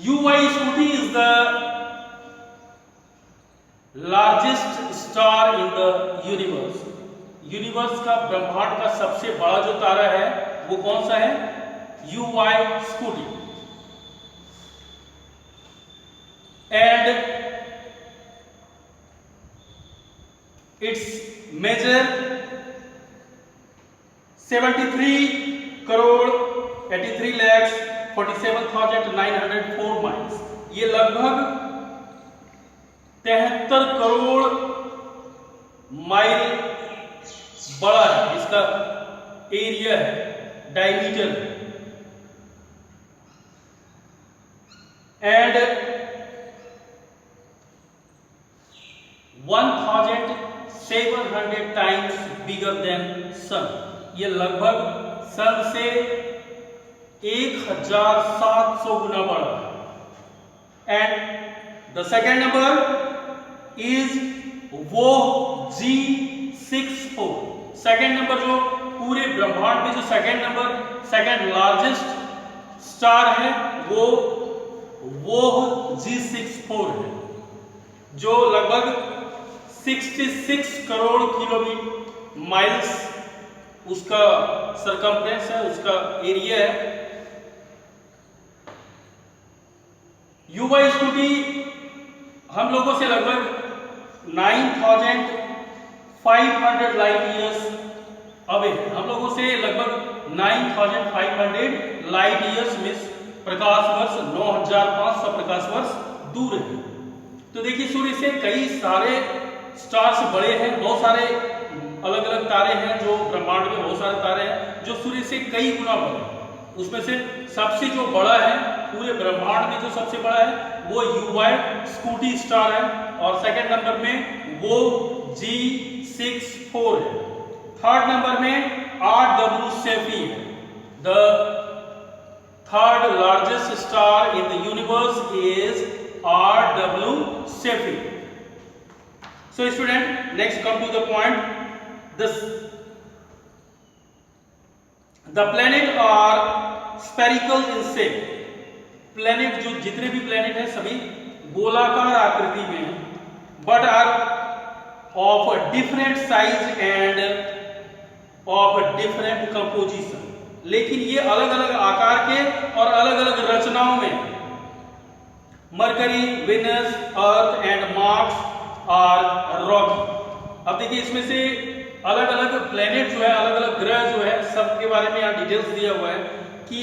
UY Scooty is the largest star in the universe. Universe का, ब्रह्मांड का सबसे बड़ा जो तारा है वो कौन सा है? UY Scooty। And it's major 73,83,47,904 miles. ये लगभग 73 करोड़ माइल बड़ा है, इसका एरिया है, डायमीटर है। एंड 1700 टाइम्स बिगर देन सन। ये लगभग सन से 1700 गुना बड़ा है। And the second number is वो G64। सेकेंड नंबर जो पूरे ब्रह्मांड में जो सेकेंड लार्जेस्ट स्टार है वो G64 है, जो लगभग 66 करोड़ किलोमीटर माइल्स उसका सरकमफ्रेंस है, उसका एरिया है। UY Scooty हम लोगों से लगभग 9,500 लाइट ईयर्स अवे, हम लोगों से लगभग 9,500 लाइट ईयर्स मीन्स प्रकाश वर्ष 9,500 प्रकाश वर्ष दूर है। तो देखिए सूर्य से कई सारे स्टार्स बड़े हैं, बहुत सारे अलग अलग तारे हैं जो ब्रह्मांड में, बहुत सारे तारे हैं जो सूर्य से कई गुना बड़े हैं। उसमें से सबसे जो बड़ा है पूरे ब्रह्मांड में, जो सबसे बड़ा है वो UY Scooty स्टार है, और सेकंड नंबर में वो G64 है। थर्ड नंबर में RW Cepheid है। The third largest star in the universe is RW Cepheid। So student, next come to the point. The planet are spherical in shape. Planet, जो जितने भी planet हैं सभी गोलाकार आकृति में हैं, but are of different size and of different composition. लेकिन ये अलग अलग आकार के और अलग अलग रचनाओं में। Mercury, Venus, Earth and Mars are rocky. अब देखिए इसमें से अलग अलग प्लेनेट जो है, अलग अलग ग्रह जो है, सब के बारे में यहाँ डिटेल्स दिया हुआ है कि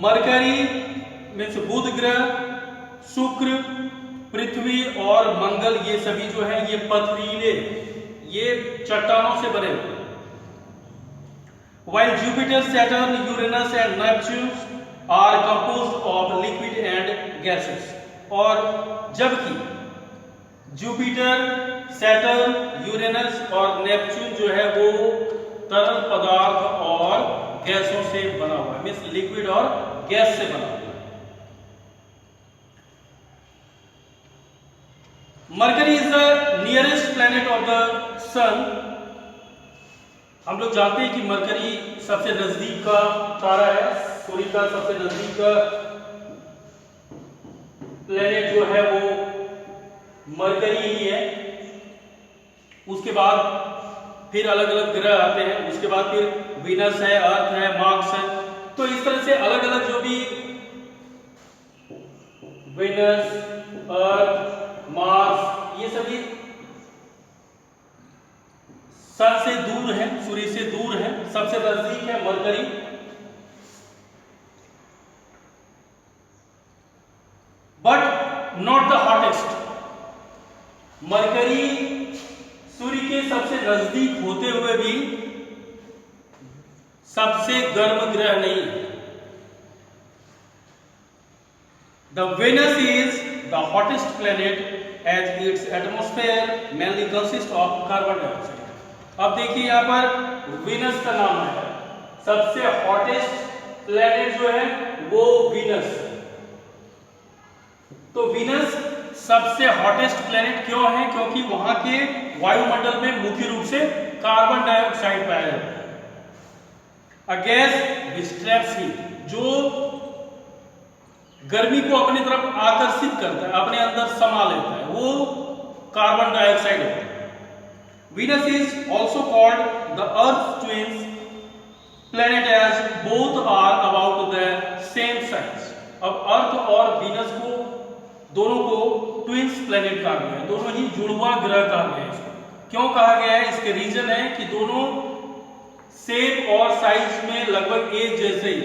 मरकरी मीन्स बुध ग्रह, शुक्र, पृथ्वी और मंगल, ये सभी जो है ये पथरीले, ये चट्टानों से बने हुए। While Jupiter, Saturn, Uranus and Neptune are composed of liquid and gases। और जबकि जुपिटर, सैटर्न, यूरेनस और नेपच्यून जो है वो तरल पदार्थ और गैसों से बना हुआ है, मीन्स लिक्विड और गैस से बना हुआ है। Mercury is the nearest planet of the sun. हम लोग जानते हैं कि मरकरी सबसे नजदीक का तारा है, सूर्य का सबसे नजदीक का प्लैनेट जो है वो मरकरी ही है। उसके बाद फिर अलग अलग ग्रह आते हैं, उसके बाद फिर वीनस है, अर्थ है, मार्स है। तो इस तरह से अलग अलग जो भी वीनस, अर्थ, मार्स, ये सभी सन से दूर है, सूर्य से दूर है। सबसे नजदीक है Mercury. But not the hottest. Mercury सूर्य के सबसे नजदीक होते हुए भी सबसे गर्म ग्रह नहीं है। The Venus is the hottest planet as its atmosphere mainly consist of carbon dioxide. अब देखिए यहां पर वीनस का नाम है, सबसे हॉटेस्ट प्लैनेट जो है वो वीनस। तो वीनस सबसे हॉटेस्ट प्लैनेट क्यों है? क्योंकि वहां के वायुमंडल में मुख्य रूप से कार्बन डाइऑक्साइड पाया जाता है। A gas which traps heat, जो गर्मी को अपनी तरफ आकर्षित करता है, अपने अंदर समा लेता है, वो कार्बन डाइऑक्साइड होता है। Venus is also called the Earth's twins planet as both are about the same size. अब अर्थ और वीनस को दोनों को ट्विंस प्लेनेट कहा गया है, दोनों ही जुड़वा ग्रह कहा गया है। इसको क्यों कहा गया है? इसके रीजन है कि दोनों शेप और साइज में लगभग एक जैसे ही।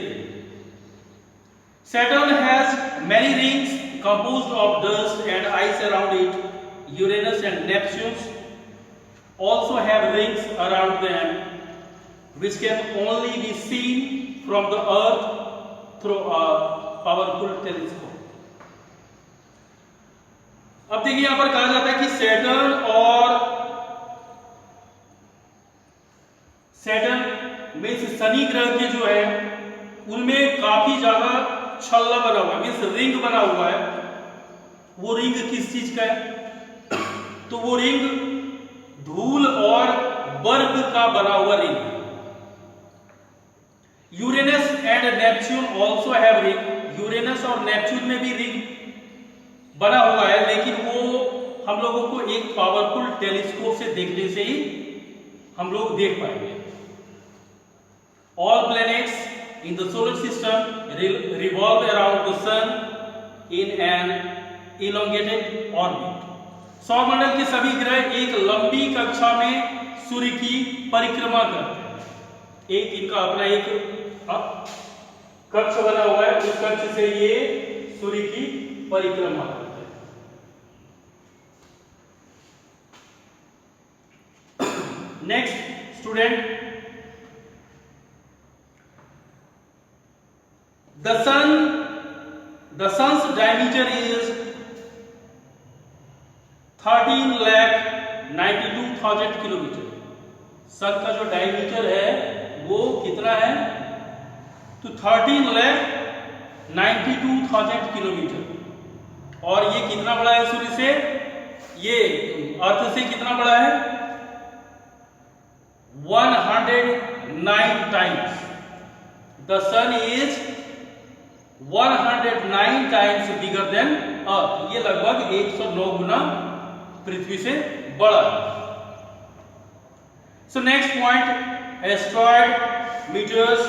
Saturn has many rings composed of dust and ice around it. Uranus and Neptune also have rings around them, which can only be seen from the Earth through a powerful telescope. अब देखिए यहां पर कहा जाता है कि Saturn में शनि ग्रह के जो है उनमें काफी ज्यादा छल्ला बना हुआ है, मीन्स रिंग बना हुआ है। वो रिंग किस चीज का है? तो वो रिंग धूल और बर्फ का बना हुआ रिंग है। Uranus and Neptune also have ring. Uranus और नेपच्यून में भी रिंग बना हुआ है, लेकिन वो हम लोगों को एक पावरफुल टेलीस्कोप से देखने से ही हम लोग देख पाएंगे। All planets in the solar system revolve around the sun in an elongated orbit. सौरमंडल के सभी ग्रह एक लंबी कक्षा में सूर्य की परिक्रमा करते हैं। एक इनका अपना एक कक्ष बना हुआ है, उस कक्ष से ये सूर्य की परिक्रमा करते हैं। Next student, the sun's diameter is 13,92,000 kilometre. Sun का जो डायमीटर है वो कितना है? तो 13,92,000 किलोमीटर। और ये कितना बड़ा है सूर्य से? ये अर्थ से कितना बड़ा है? 109 times. The sun is 109 times bigger than Earth. ये लगभग 109 गुना पृथ्वी से बड़ा है। So next point, asteroid, meteors,